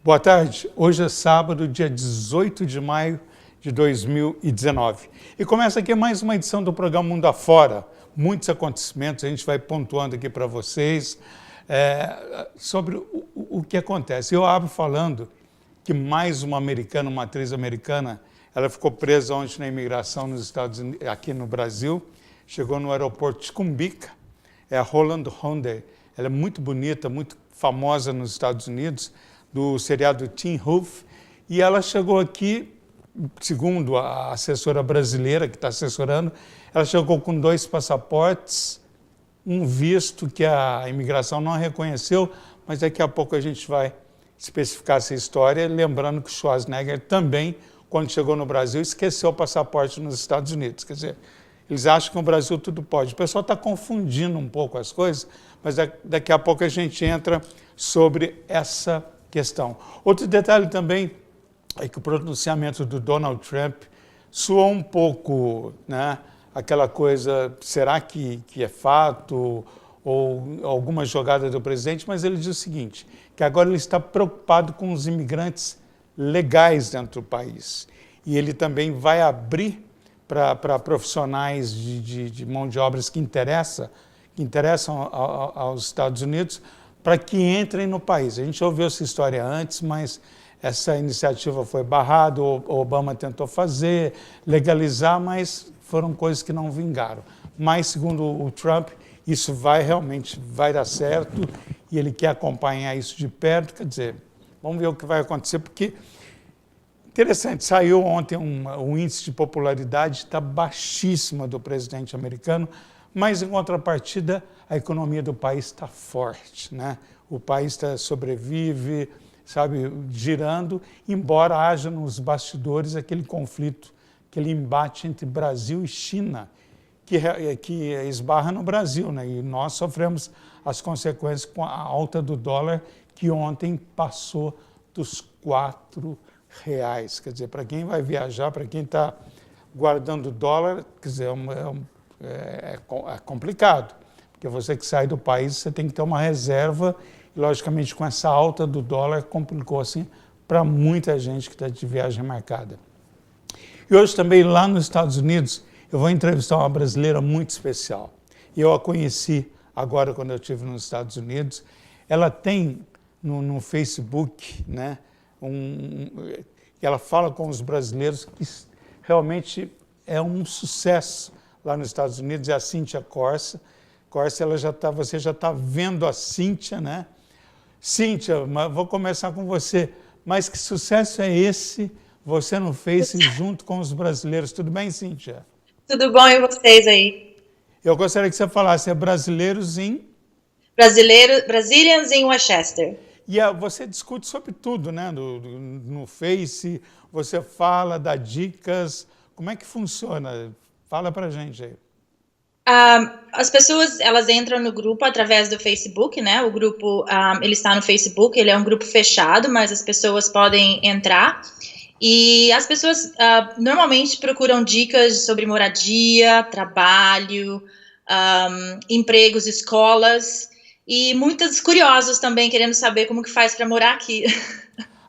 Boa tarde. Hoje é sábado, dia 18 de maio de 2019. E começa aqui mais uma edição do programa Mundo Afora. Muitos acontecimentos, a gente vai pontuando aqui para vocês sobre o que acontece. Eu abro falando que mais uma americana, uma atriz americana, ela ficou presa ontem na imigração nos Estados Unidos, aqui no Brasil, chegou no aeroporto de Cumbica, é a Holland Hunter. Ela é muito bonita, muito famosa nos Estados Unidos, do seriado Teen Wolf, e ela chegou aqui, segundo a assessora brasileira que está assessorando, ela chegou com 2 passaportes, um visto que a imigração não reconheceu, mas daqui a pouco a gente vai especificar essa história, lembrando que o Schwarzenegger também, quando chegou no Brasil, esqueceu o passaporte nos Estados Unidos. Quer dizer, eles acham que no Brasil tudo pode. O pessoal está confundindo um pouco as coisas, mas daqui a pouco a gente entra sobre essa questão. Outro detalhe também é que o pronunciamento do Donald Trump soou um pouco, né, aquela coisa, será que é fato ou alguma jogada do presidente, mas ele diz o seguinte, que agora ele está preocupado com os imigrantes legais dentro do país. E ele também vai abrir para profissionais de mão de obras que interessam aos Estados Unidos, para que entrem no país. A gente ouviu essa história antes, mas essa iniciativa foi barrada, o Obama tentou fazer, legalizar, mas foram coisas que não vingaram. Mas, segundo o Trump, isso realmente vai dar certo e ele quer acompanhar isso de perto. Quer dizer, vamos ver o que vai acontecer, porque, interessante, saiu ontem um índice de popularidade está baixíssima do presidente americano, mas, em contrapartida, a economia do país está forte, né? O país sobrevive, sabe, girando, embora haja nos bastidores aquele conflito, aquele embate entre Brasil e China, que esbarra no Brasil, né? E nós sofremos as consequências com a alta do dólar, que ontem passou dos R$4. Quer dizer, para quem vai viajar, para quem está guardando dólar, quer dizer, é complicado, porque você que sai do país, você tem que ter uma reserva, e logicamente com essa alta do dólar complicou assim para muita gente que está de viagem marcada. E hoje também lá nos Estados Unidos eu vou entrevistar uma brasileira muito especial. Eu a conheci agora quando eu estive nos Estados Unidos. Ela tem no Facebook, né, ela fala com os brasileiros que realmente é um sucesso lá nos Estados Unidos, é a Cíntia Corsa. Corsa, você já está vendo a Cíntia, né? Cíntia, vou começar com você. Mas que sucesso é esse, você no Face junto com os brasileiros? Tudo bem, Cíntia? Tudo bom e vocês aí? Eu gostaria que você falasse, brasileiros em... Brazilians in Westchester. E você discute sobre tudo, né? No Face, você fala, dá dicas. Como é que funciona? Fala pra gente aí. As pessoas, elas entram no grupo através do Facebook, né? O grupo, ele está no Facebook, ele é um grupo fechado, mas as pessoas podem entrar. E as pessoas normalmente procuram dicas sobre moradia, trabalho, empregos, escolas, e muitos curiosos também querendo saber como que faz para morar aqui.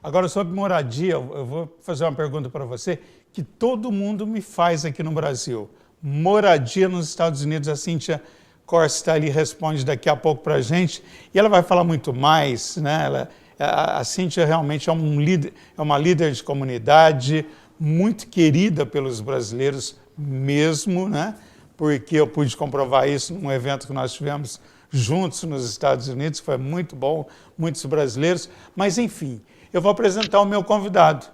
Agora, sobre moradia, eu vou fazer uma pergunta para você que todo mundo me faz aqui no Brasil. Moradia nos Estados Unidos, a Cíntia Corsa está ali, responde daqui a pouco para a gente, e ela vai falar muito mais, né? A Cíntia realmente é uma líder de comunidade, muito querida pelos brasileiros mesmo, né? Porque eu pude comprovar isso num evento que nós tivemos juntos nos Estados Unidos, que foi muito bom, muitos brasileiros, mas enfim, eu vou apresentar o meu convidado.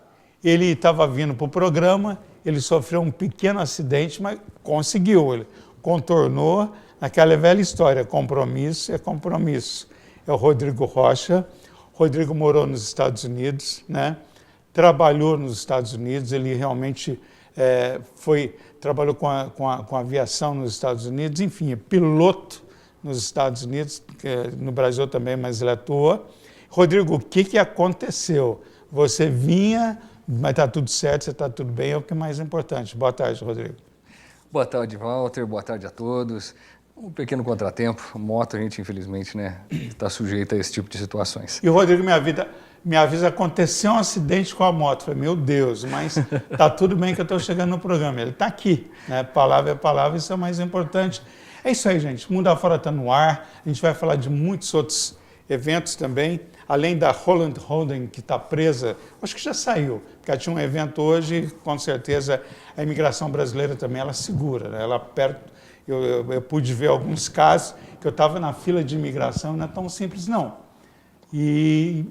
Ele estava vindo para o programa, ele sofreu um pequeno acidente, mas conseguiu, ele contornou aquela velha história, compromisso é compromisso. É o Rodrigo Rocha. Rodrigo morou nos Estados Unidos, né? Trabalhou nos Estados Unidos, ele realmente trabalhou com a aviação nos Estados Unidos, enfim, é piloto nos Estados Unidos, no Brasil também, mas ele atua. Rodrigo, o que aconteceu? Você vinha, mas está tudo certo, você está tudo bem, é o que é mais importante. Boa tarde, Rodrigo. Boa tarde, Walter, boa tarde a todos. Um pequeno contratempo, moto a gente infelizmente, né, está sujeito a esse tipo de situações. E Rodrigo, minha vida, me avisa, aconteceu um acidente com a moto. Eu falei, meu Deus, mas tá tudo bem que eu estou chegando no programa. Ele está aqui, né? Palavra é palavra, isso é o mais importante. É isso aí, gente. Mundo Afora está no ar. A gente vai falar de muitos outros eventos também, além da Holland Holding, que está presa. Acho que já saiu, porque tinha um evento hoje, com certeza a imigração brasileira também, ela segura, né? Ela perto. Eu pude ver alguns casos que eu estava na fila de imigração, não é tão simples, não. E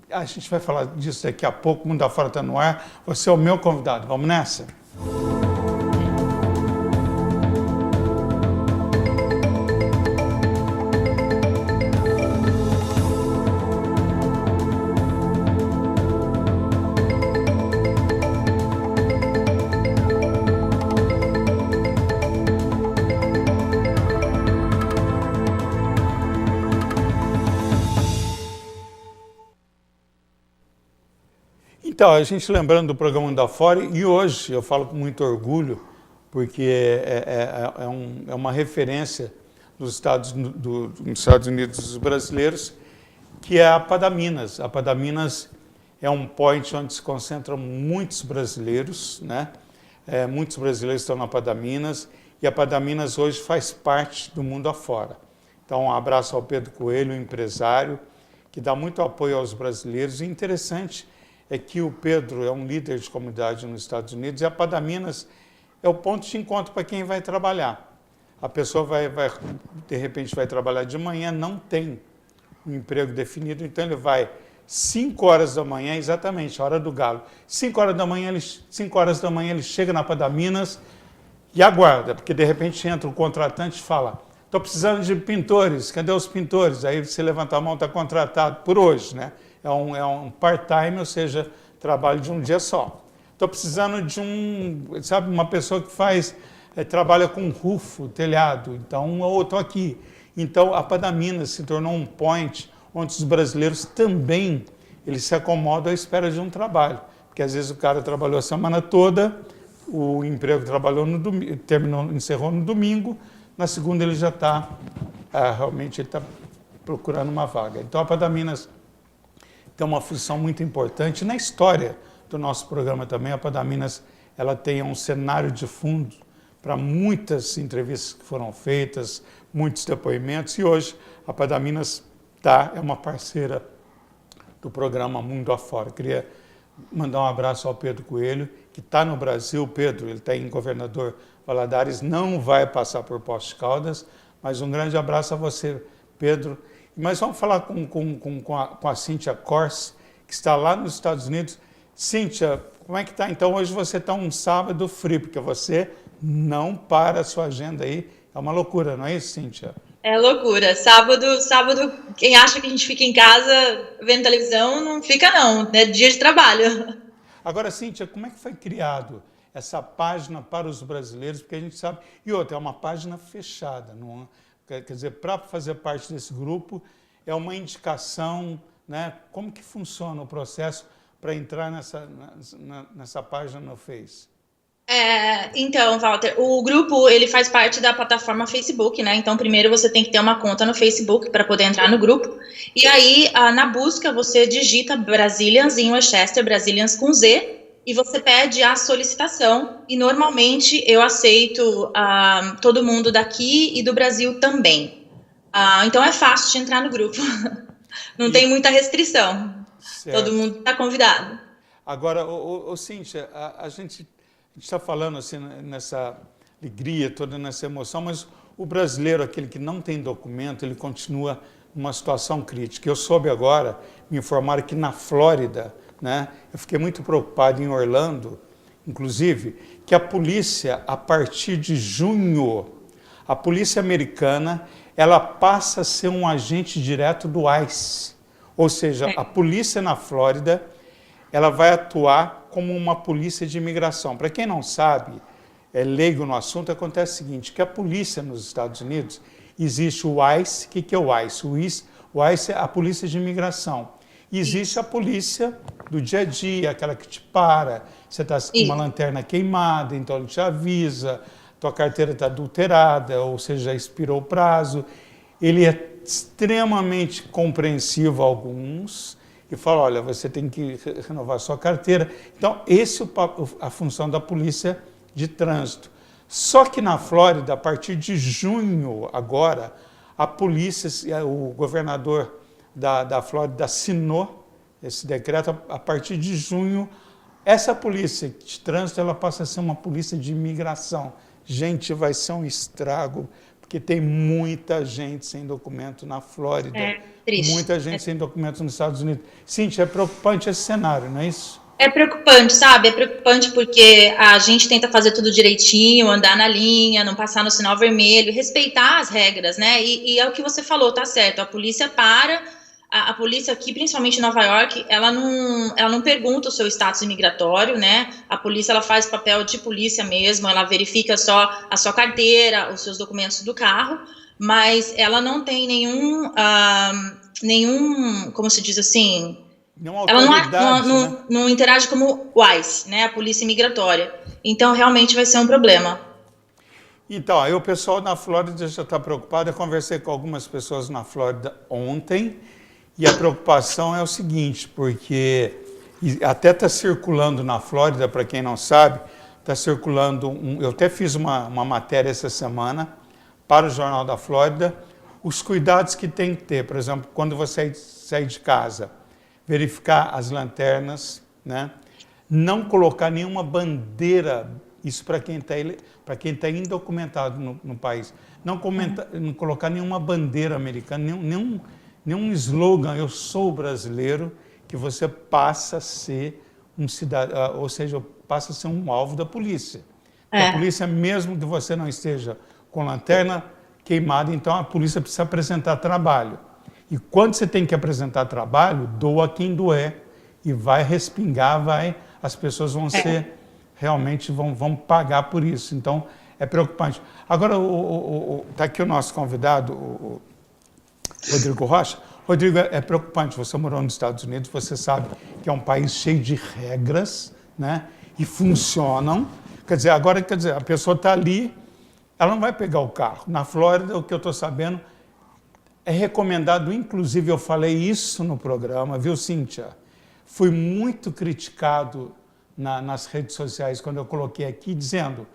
a gente vai falar disso daqui a pouco, o Mundo Afora está no ar. Você é o meu convidado. Vamos nessa? Então, a gente lembrando do programa Mundo Afora, e hoje eu falo com muito orgulho, porque é uma referência nos Estados Unidos dos brasileiros, que é a Padaminas. A Padaminas é um point onde se concentram muitos brasileiros, né? Muitos brasileiros estão na Padaminas, e a Padaminas hoje faz parte do Mundo Afora. Então, um abraço ao Pedro Coelho, empresário, que dá muito apoio aos brasileiros. E interessante é que o Pedro é um líder de comunidade nos Estados Unidos e a Padaminas é o ponto de encontro para quem vai trabalhar. A pessoa de repente vai trabalhar de manhã, não tem um emprego definido, então ele vai 5 horas da manhã, exatamente, a hora do galo. 5 horas da manhã ele chega na Padaminas e aguarda, porque de repente entra um contratante e fala, estou precisando de pintores, cadê os pintores? Aí você levanta a mão, está contratado por hoje, né? É um part-time, ou seja, trabalho de um dia só. Estou precisando de uma pessoa que trabalha com rufo, telhado, então eu estou aqui. Então a Padaminas se tornou um point onde os brasileiros também eles se acomodam à espera de um trabalho. Porque às vezes o cara trabalhou a semana toda, o emprego trabalhou no domingo, encerrou no domingo, na segunda ele já está, realmente ele está procurando uma vaga. Então a Padaminas tem uma função muito importante. Na história do nosso programa também, a Padaminas ela tem um cenário de fundo para muitas entrevistas que foram feitas, muitos depoimentos, e hoje a Padaminas é uma parceira do programa Mundo Afora. Queria mandar um abraço ao Pedro Coelho, que está no Brasil. Pedro, ele está em Governador Valadares, não vai passar por Poços de Caldas, mas um grande abraço a você, Pedro. Mas vamos falar com a Cíntia Corse, que está lá nos Estados Unidos. Cíntia, como é que está? Então, hoje você está um sábado frio, porque você não para a sua agenda aí. É uma loucura, não é isso, Cíntia? É loucura. Sábado, quem acha que a gente fica em casa vendo televisão, não fica não. É dia de trabalho. Agora, Cíntia, como é que foi criado essa página para os brasileiros? Porque a gente sabe... E outra, é uma página fechada, não é? Quer dizer, para fazer parte desse grupo, é uma indicação, né? Como que funciona o processo para entrar nessa página no Face? Então, Walter, o grupo ele faz parte da plataforma Facebook, né? Então, primeiro você tem que ter uma conta no Facebook para poder entrar no grupo. E aí, na busca, você digita Brazilians em Westchester, Brazilians com Z, e você pede a solicitação, e normalmente eu aceito todo mundo daqui e do Brasil também. Então é fácil de entrar no grupo, não tem muita restrição, certo. Todo mundo está convidado. Agora, Cíntia, a gente está falando assim, nessa alegria, toda nessa emoção, mas o brasileiro, aquele que não tem documento, ele continua numa situação crítica. Eu soube agora, me informaram que na Flórida, né, eu fiquei muito preocupado em Orlando, inclusive, que a polícia, a partir de junho, a polícia americana, ela passa a ser um agente direto do ICE. Ou seja, a polícia na Flórida, ela vai atuar como uma polícia de imigração. Para quem não sabe, é leigo no assunto, acontece o seguinte, que a polícia nos Estados Unidos, existe o ICE. O que é o ICE? O ICE é a polícia de imigração. E existe a polícia do dia a dia, aquela que te para, você está com uma lanterna queimada, então ele te avisa, tua carteira está adulterada, ou seja, já expirou o prazo. Ele é extremamente compreensivo a alguns e fala, olha, você tem que renovar sua carteira. Então, esse é a função da polícia de trânsito. Só que na Flórida, a partir de junho agora, a polícia, o governador da Flórida assinou esse decreto. A partir de junho, essa polícia de trânsito ela passa a ser uma polícia de imigração. Gente, vai ser um estrago, porque tem muita gente sem documento na Flórida. É triste. Muita gente sem documento nos Estados Unidos. Cíntia, é preocupante esse cenário, não é isso? É preocupante, sabe? É preocupante porque a gente tenta fazer tudo direitinho, andar na linha, não passar no sinal vermelho, respeitar as regras, né? E é o que você falou, tá certo. A polícia a polícia aqui, principalmente em Nova York, ela não pergunta o seu status imigratório, né? A polícia, ela faz papel de polícia mesmo, ela verifica só a sua carteira, os seus documentos do carro, mas ela não tem nenhum, como se diz assim... Ela não interage como o ICE, né, a polícia imigratória. Então, realmente vai ser um problema. Então, aí o pessoal na Flórida já está preocupado. Eu conversei com algumas pessoas na Flórida ontem e a preocupação é o seguinte, porque até está circulando na Flórida, para quem não sabe, está circulando, eu até fiz uma matéria essa semana para o Jornal da Flórida, os cuidados que tem que ter. Por exemplo, quando você sair de casa, verificar as lanternas, né? Não colocar nenhuma bandeira, isso para quem está indocumentado no país, não colocar nenhuma bandeira americana, nenhum slogan, eu sou brasileiro, que você passa a ser um cidadão, ou seja, passa a ser um alvo da polícia. A polícia, mesmo que você não esteja com lanterna queimada, então a polícia precisa apresentar trabalho. E quando você tem que apresentar trabalho, doa quem doer e vai respingar, as pessoas vão ser, realmente vão pagar por isso. Então, é preocupante. Agora, está aqui o nosso convidado, o Rodrigo Rocha. Rodrigo, é preocupante, você morou nos Estados Unidos, você sabe que é um país cheio de regras, né? E funcionam. Quer dizer, a pessoa está ali, ela não vai pegar o carro. Na Flórida, o que eu estou sabendo, é recomendado, inclusive eu falei isso no programa, viu, Cíntia? Fui muito criticado nas redes sociais quando eu coloquei aqui, dizendo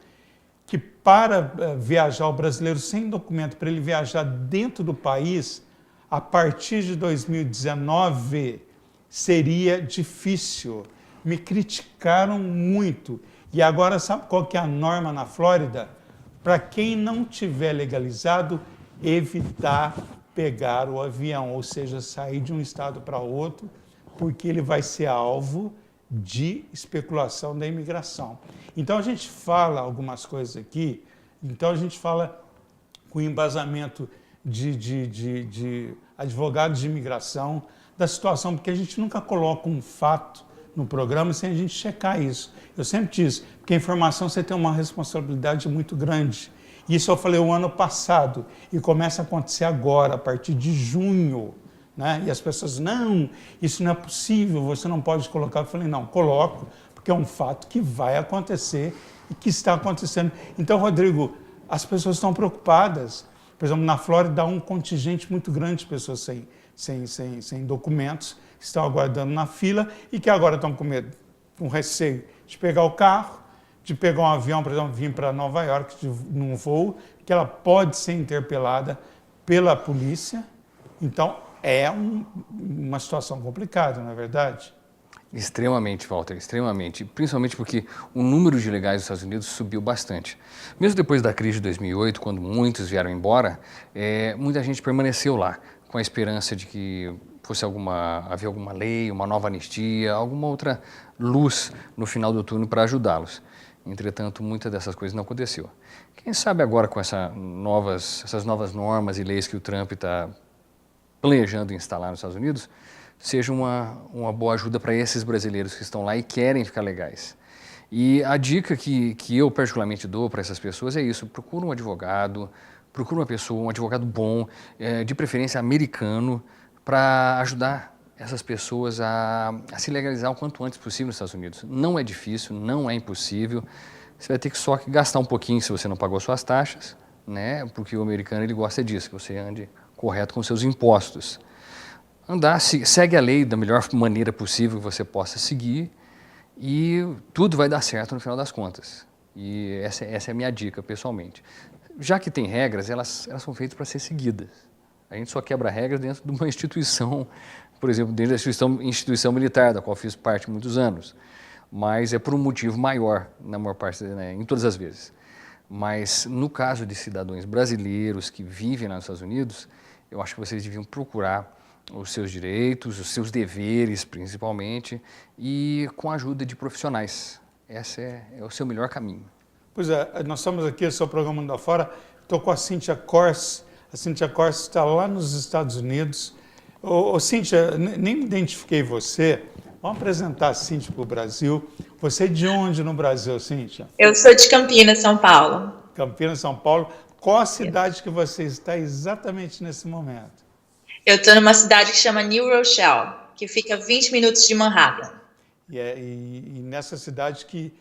que para viajar o brasileiro sem documento, para ele viajar dentro do país, a partir de 2019 seria difícil. Me criticaram muito. E agora, sabe qual que é a norma na Flórida? Para quem não tiver legalizado, evitar pegar o avião, ou seja, sair de um estado para outro, porque ele vai ser alvo de especulação da imigração. Então, a gente fala algumas coisas aqui, então a gente fala com embasamento de advogados de imigração, da situação, porque a gente nunca coloca um fato no programa sem a gente checar isso. Eu sempre disse, porque a informação você tem uma responsabilidade muito grande. Isso eu falei o ano passado e começa a acontecer agora, a partir de junho, né? E as pessoas, não, isso não é possível, você não pode colocar. Eu falei, não, coloco, porque é um fato que vai acontecer e que está acontecendo. Então, Rodrigo, as pessoas estão preocupadas. Por exemplo, na Flórida há um contingente muito grande de pessoas sem documentos, que estão aguardando na fila e que agora estão com medo, com receio de pegar o carro, de pegar um avião, por exemplo, vir para Nova York num voo, que ela pode ser interpelada pela polícia. Então, é uma situação complicada, não é verdade? Extremamente, Walter, extremamente. Principalmente porque o número de ilegais nos Estados Unidos subiu bastante. Mesmo depois da crise de 2008, quando muitos vieram embora, muita gente permaneceu lá, com a esperança de que havia alguma lei, uma nova anistia, alguma outra luz no final do túnel para ajudá-los. Entretanto, muitas dessas coisas não aconteceu. Quem sabe agora com essas novas normas e leis que o Trump está planejando instalar nos Estados Unidos, seja uma boa ajuda para esses brasileiros que estão lá e querem ficar legais. E a dica que eu particularmente dou para essas pessoas é isso: procura um advogado, procura um advogado bom, de preferência americano, para ajudar essas pessoas a se legalizar o quanto antes possível nos Estados Unidos. Não é difícil, não é impossível. Você vai ter que só gastar um pouquinho se você não pagou suas taxas, né? Porque o americano ele gosta disso, que você ande correto com seus impostos. andar, segue a lei da melhor maneira possível que você possa seguir e tudo vai dar certo no final das contas. E essa é a minha dica, pessoalmente. Já que tem regras, elas são feitas para ser seguidas. A gente só quebra regras dentro de uma instituição, por exemplo, dentro da instituição militar, da qual fiz parte há muitos anos. Mas é por um motivo maior, na maior parte, né, em todas as vezes. Mas no caso de cidadãos brasileiros que vivem lá nos Estados Unidos, eu acho que vocês deviam procurar os seus direitos, os seus deveres, principalmente, e com a ajuda de profissionais. Esse é o seu melhor caminho. Pois é, nós estamos aqui, esse é o programa Mundo Afora. Estou com a Cíntia Corse. A Cíntia Corse está lá nos Estados Unidos. Cíntia, nem me identifiquei você. Vamos apresentar a Cíntia para o Brasil. Você é de onde no Brasil, Cíntia? Eu sou de Campinas, São Paulo. Campinas, São Paulo. Qual a cidade que você está exatamente nesse momento? Eu estou numa cidade que chama New Rochelle, que fica 20 minutos de Manhattan. E nessa cidade que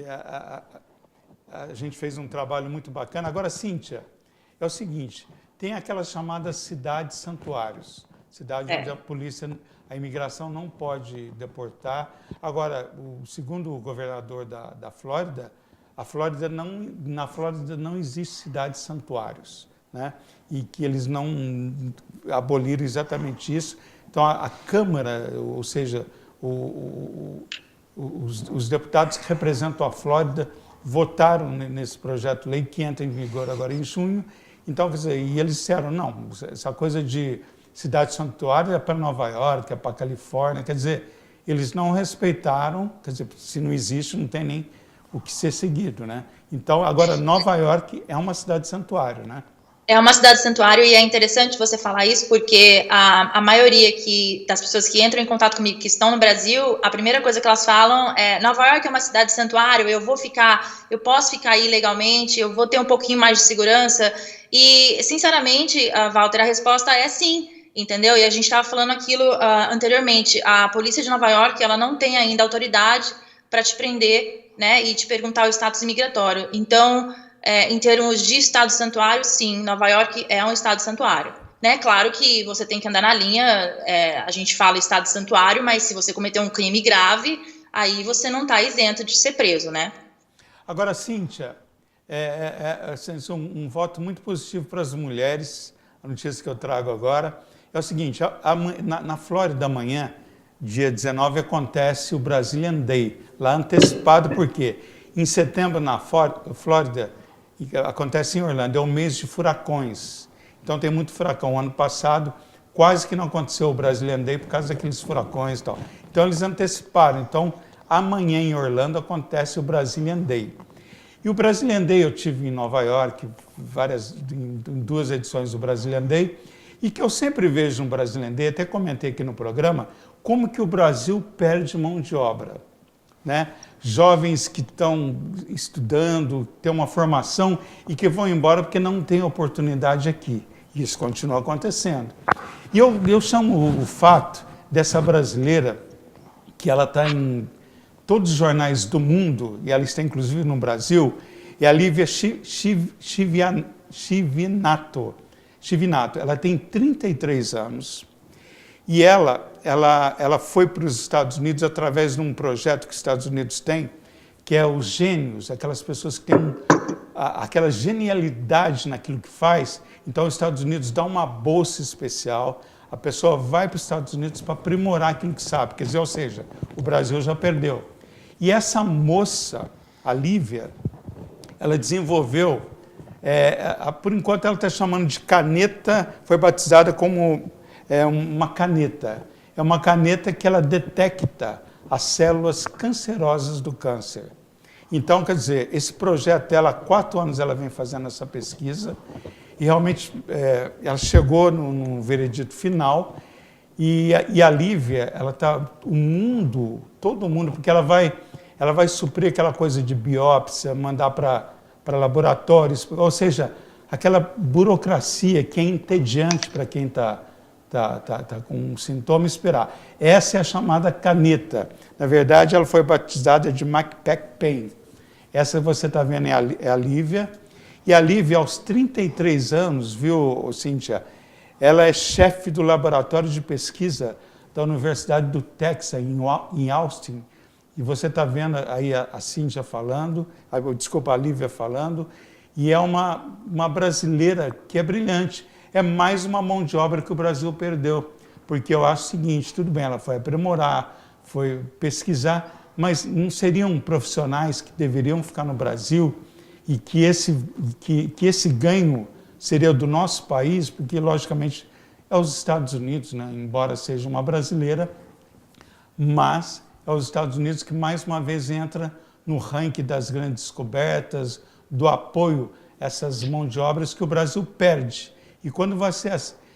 a gente fez um trabalho muito bacana. Agora, Cíntia, é o seguinte, tem aquelas chamadas cidades santuários, cidade onde a imigração não pode deportar. Agora, segundo o governador da Flórida, na Flórida não existe cidades santuários, né? E que eles não aboliram exatamente isso. Então, a Câmara, ou seja, os deputados que representam a Flórida votaram nesse projeto de lei que entra em vigor agora em junho. Então, quer dizer, e eles disseram, não, essa coisa de cidade santuário é para Nova York, é para Califórnia, quer dizer, eles não respeitaram, quer dizer, se não existe, não tem nem o que ser seguido, né? Então, agora, Nova York é uma cidade santuário, né? É uma cidade santuário e é interessante você falar isso porque a maioria das pessoas que entram em contato comigo, que estão no Brasil, a primeira coisa que elas falam é Nova York é uma cidade santuário, eu posso ficar aí legalmente, eu vou ter um pouquinho mais de segurança. E, sinceramente, Walter, a resposta é sim, entendeu? E a gente estava falando aquilo anteriormente, a polícia de Nova York, ela não tem ainda autoridade para te prender, né, e te perguntar o status imigratório. Então, em termos de estado santuário, sim, Nova York é um estado santuário. Né? Claro que você tem que andar na linha, a gente fala estado santuário, mas se você cometer um crime grave, aí você não está isento de ser preso, né? Agora, Cíntia, um voto muito positivo para as mulheres, a notícia que eu trago agora, é o seguinte, na Flórida amanhã, dia 19, acontece o Brazilian Day, lá antecipado, por quê? Em setembro, na Flórida, acontece em Orlando, é um mês de furacões. Então tem muito furacão. O ano passado quase que não aconteceu o Brazilian Day por causa daqueles furacões e tal. Então eles anteciparam. Então amanhã em Orlando acontece o Brazilian Day. E o Brazilian Day eu tive em Nova York, em 2 edições do Brazilian Day, e que eu sempre vejo no Brazilian Day, até comentei aqui no programa, como que o Brasil perde mão de obra. Né? Jovens que estão estudando, têm uma formação e que vão embora porque não têm oportunidade aqui. Isso continua acontecendo. E eu chamo o fato dessa brasileira, que ela está em todos os jornais do mundo, e ela está inclusive no Brasil, é a Lívia Chivinato. Ela tem 33 anos. E ela foi para os Estados Unidos através de um projeto que os Estados Unidos têm, que é os gênios, aquelas pessoas que têm aquela genialidade naquilo que faz. Então, os Estados Unidos dá uma bolsa especial, a pessoa vai para os Estados Unidos para aprimorar aquilo que sabe, quer dizer, ou seja, o Brasil já perdeu. E essa moça, a Lívia, ela desenvolveu, por enquanto ela está chamando de caneta, foi batizada como uma caneta. É uma caneta que ela detecta as células cancerosas do câncer. Então, quer dizer, esse projeto dela, há 4 anos ela vem fazendo essa pesquisa e realmente ela chegou no veredito final e a Lívia, ela está, todo mundo, porque ela vai suprir aquela coisa de biópsia, mandar para laboratórios, ou seja, aquela burocracia que é entediante para quem está com um sintoma, esperar. Essa é a chamada caneta. Na verdade, ela foi batizada de McPain. Essa você está vendo é a Lívia. E a Lívia, aos 33 anos, viu, Cíntia, Ela é chefe do laboratório de pesquisa da Universidade do Texas, em Austin. E você está vendo aí a Cíntia falando, desculpa, a Lívia falando, e é uma brasileira que é brilhante. É mais uma mão de obra que o Brasil perdeu, porque eu acho o seguinte, tudo bem, ela foi aprimorar, foi pesquisar, mas não seriam profissionais que deveriam ficar no Brasil e que esse ganho seria do nosso país, porque, logicamente, é os Estados Unidos, né? Embora seja uma brasileira, mas é os Estados Unidos que, mais uma vez, entra no ranking das grandes descobertas, do apoio a essas mãos de obras que o Brasil perde. E quando você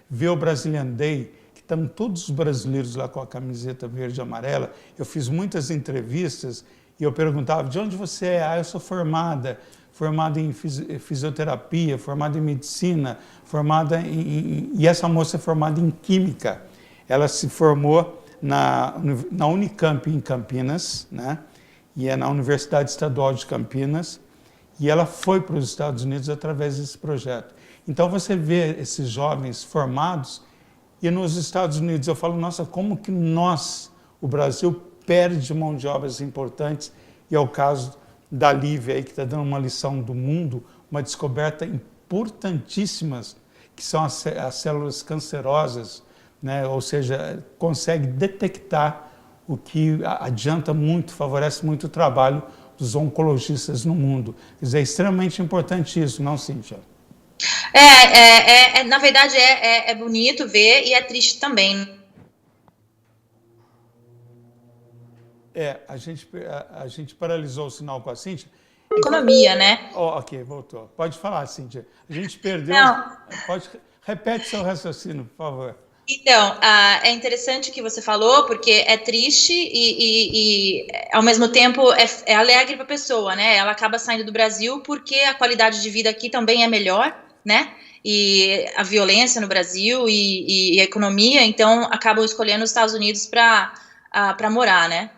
vê o Brazilian Day, que estão todos os brasileiros lá com a camiseta verde e amarela, eu fiz muitas entrevistas e eu perguntava, de onde você é? Ah, eu sou formada em fisioterapia, formada em medicina, e essa moça é formada em química. Ela se formou na Unicamp em Campinas, né? E é na Universidade Estadual de Campinas, e ela foi para os Estados Unidos através desse projeto. Então você vê esses jovens formados, e nos Estados Unidos eu falo, nossa, como que o Brasil, perde mão de obras importantes, e é o caso da Lívia aí, que está dando uma lição do mundo, uma descoberta importantíssimas, que são as células cancerosas, né? Ou seja, consegue detectar o que adianta muito, favorece muito o trabalho dos oncologistas no mundo. Quer dizer, é extremamente importante isso, não, Cíntia? Na verdade, é bonito ver e é triste também. A gente paralisou o sinal com a Cíntia. Economia, né? Oh, ok, voltou. Pode falar, Cíntia. A gente perdeu. Não. Repete seu raciocínio, por favor. Então, é interessante o que você falou, porque é triste e ao mesmo tempo, é alegre para a pessoa, né? Ela acaba saindo do Brasil porque a qualidade de vida aqui também é melhor, né? E a violência no Brasil e a economia, então, acabam escolhendo os Estados Unidos para morar, né?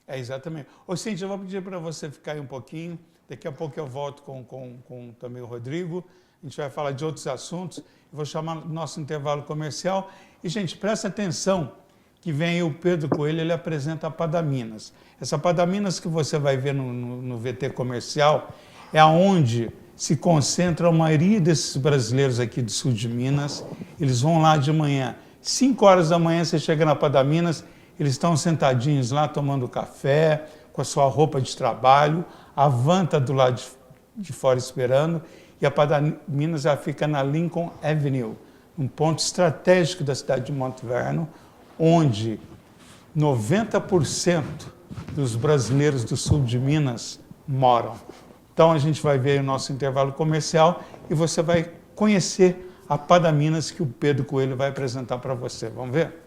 Exatamente. Ô, Cíntia, eu vou pedir para você ficar aí um pouquinho. Daqui a pouco eu volto com também o Rodrigo. A gente vai falar de outros assuntos. Eu vou chamar o nosso intervalo comercial. E, gente, presta atenção que vem aí o Pedro Coelho, ele apresenta a Padaminas. Essa Padaminas que você vai ver no VT comercial é onde se concentra a maioria desses brasileiros aqui do sul de Minas. Eles vão lá de manhã. 5 horas da manhã você chega na Padaminas, eles estão sentadinhos lá tomando café, com a sua roupa de trabalho, a van está do lado de fora esperando, e a Padaminas já fica na Lincoln Avenue, um ponto estratégico da cidade de Monte Vernon, onde 90% dos brasileiros do sul de Minas moram. Então a gente vai ver o nosso intervalo comercial e você vai conhecer a Padaminas que o Pedro Coelho vai apresentar para você. Vamos ver?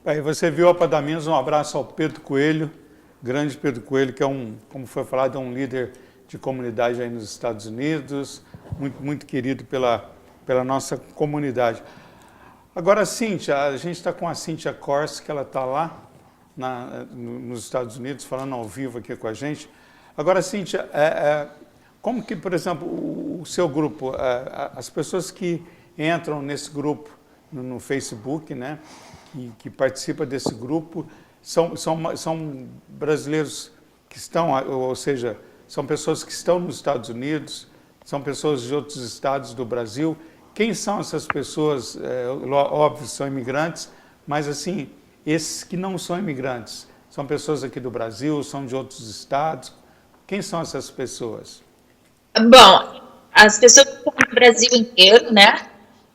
Aí você viu a Padaminhos, um abraço ao Pedro Coelho, grande Pedro Coelho, que é como foi falado, é um líder de comunidade aí nos Estados Unidos, muito, muito querido pela nossa comunidade. Agora, Cíntia, a gente está com a Cíntia Corse, que ela está lá nos Estados Unidos, falando ao vivo aqui com a gente. Agora, Cíntia, como que, por exemplo, o seu grupo, as pessoas que entram nesse grupo no Facebook, né, que participam desse grupo, são brasileiros que estão, ou seja, são pessoas que estão nos Estados Unidos, são pessoas de outros estados do Brasil. Quem são essas pessoas? Óbvio, são imigrantes, mas assim, esses que não são imigrantes, são pessoas aqui do Brasil, são de outros estados. Quem são essas pessoas? Bom, as pessoas do Brasil inteiro, né?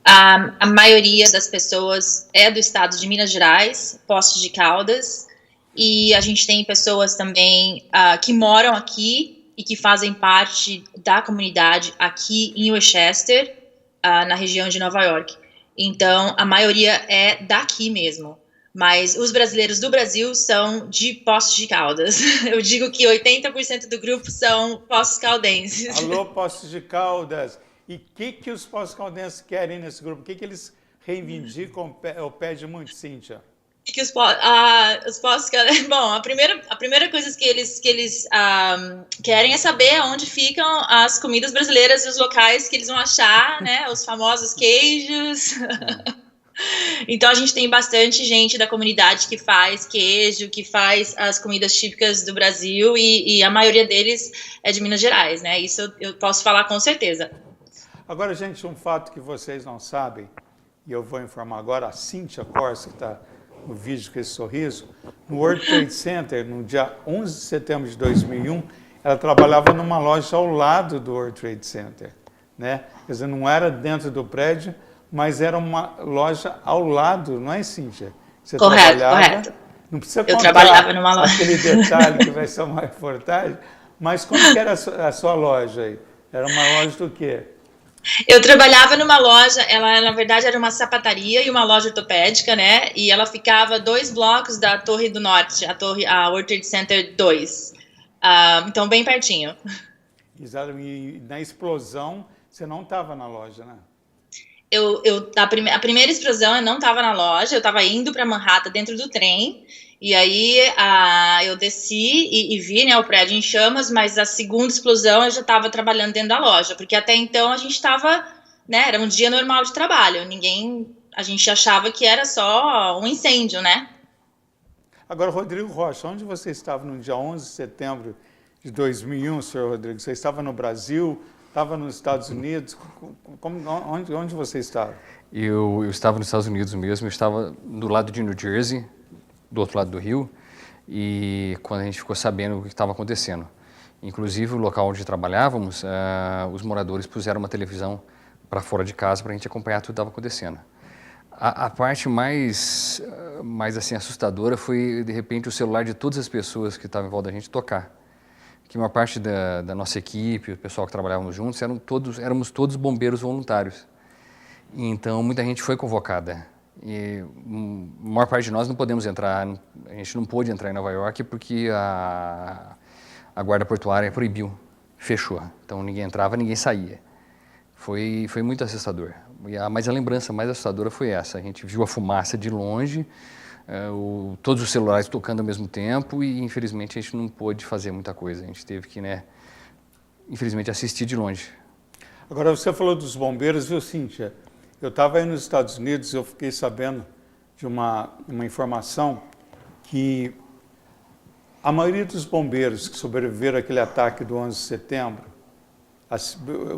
A maioria das pessoas é do estado de Minas Gerais, Poços de Caldas, e a gente tem pessoas também que moram aqui e que fazem parte da comunidade aqui em Westchester, na região de Nova York. Então, a maioria é daqui mesmo. Mas os brasileiros do Brasil são de Poços de Caldas. Eu digo que 80% do grupo são Poços Caldenses. Alô, Poços de Caldas! E o que os Poços Caldenses querem nesse grupo? O que eles reivindicam ou pedem muito, Cíntia? Que os Poços Caldenses... Bom, a primeira coisa que eles querem é saber onde ficam as comidas brasileiras e os locais que eles vão achar, né? Os famosos queijos... Então a gente tem bastante gente da comunidade que faz queijo, que faz as comidas típicas do Brasil e a maioria deles é de Minas Gerais, né? Isso eu posso falar com certeza. Agora, gente, um fato que vocês não sabem, e eu vou informar agora, a Cíntia Corse, que está no vídeo com esse sorriso, no World Trade Center, no dia 11 de setembro de 2001, ela trabalhava numa loja ao lado do World Trade Center, né? Quer dizer, não era dentro do prédio, mas era uma loja ao lado, não é, Cíntia? Você correto. Não precisa eu contar trabalhava numa loja. aquele detalhe que vai ser uma reportagem, mas como que era a sua loja aí? Era uma loja do quê? Eu trabalhava numa loja, ela na verdade era uma sapataria e uma loja ortopédica, né? E ela ficava 2 blocos da Torre do Norte, a World Trade Center 2. Então, bem pertinho. Exato. E na explosão, você não estava na loja, né? A primeira explosão eu não estava na loja, eu estava indo para Manhattan dentro do trem, e aí eu desci e vi, né, o prédio em chamas, mas a segunda explosão eu já estava trabalhando dentro da loja, porque até então a gente estava, né, era um dia normal de trabalho, a gente achava que era só um incêndio, né? Agora, Rodrigo Rocha, onde você estava no dia 11 de setembro de 2001, senhor Rodrigo? Você estava no Brasil? Estava nos Estados Unidos? Onde você estava? Eu estava nos Estados Unidos mesmo, eu estava do lado de New Jersey, do outro lado do rio, e quando a gente ficou sabendo o que estava acontecendo. Inclusive, o local onde trabalhávamos, os moradores puseram uma televisão para fora de casa para a gente acompanhar tudo que estava acontecendo. A parte mais assim, assustadora foi, de repente, o celular de todas as pessoas que estavam em volta da gente tocar. Que uma parte da nossa equipe, o pessoal que trabalhávamos juntos, éramos todos bombeiros voluntários. E então, muita gente foi convocada. E a maior parte de nós não podemos entrar, a gente não pôde entrar em Nova York porque a guarda portuária proibiu, fechou. Então, ninguém entrava, ninguém saía. Foi muito assustador. Mas a lembrança mais assustadora foi essa. A gente viu a fumaça de longe, todos os celulares tocando ao mesmo tempo e, infelizmente, a gente não pôde fazer muita coisa. A gente teve que, né, infelizmente, assistir de longe. Agora, você falou dos bombeiros, viu, Cíntia? Eu estava aí nos Estados Unidos e eu fiquei sabendo de uma informação que a maioria dos bombeiros que sobreviveram àquele ataque do 11 de setembro,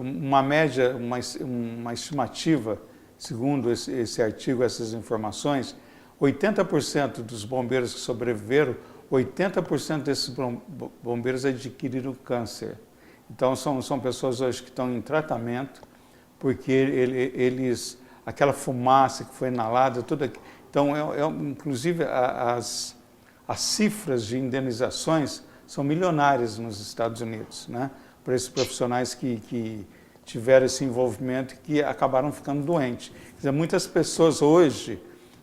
uma média, uma estimativa, segundo esse artigo, essas informações, 80% dos bombeiros que sobreviveram, 80% desses bombeiros adquiriram câncer. Então, são pessoas hoje que estão em tratamento, porque aquela fumaça que foi inalada, tudo aqui. Então, inclusive, as cifras de indenizações são milionárias nos Estados Unidos, né? Para esses profissionais que tiveram esse envolvimento e que acabaram ficando doentes. Quer dizer, muitas pessoas hoje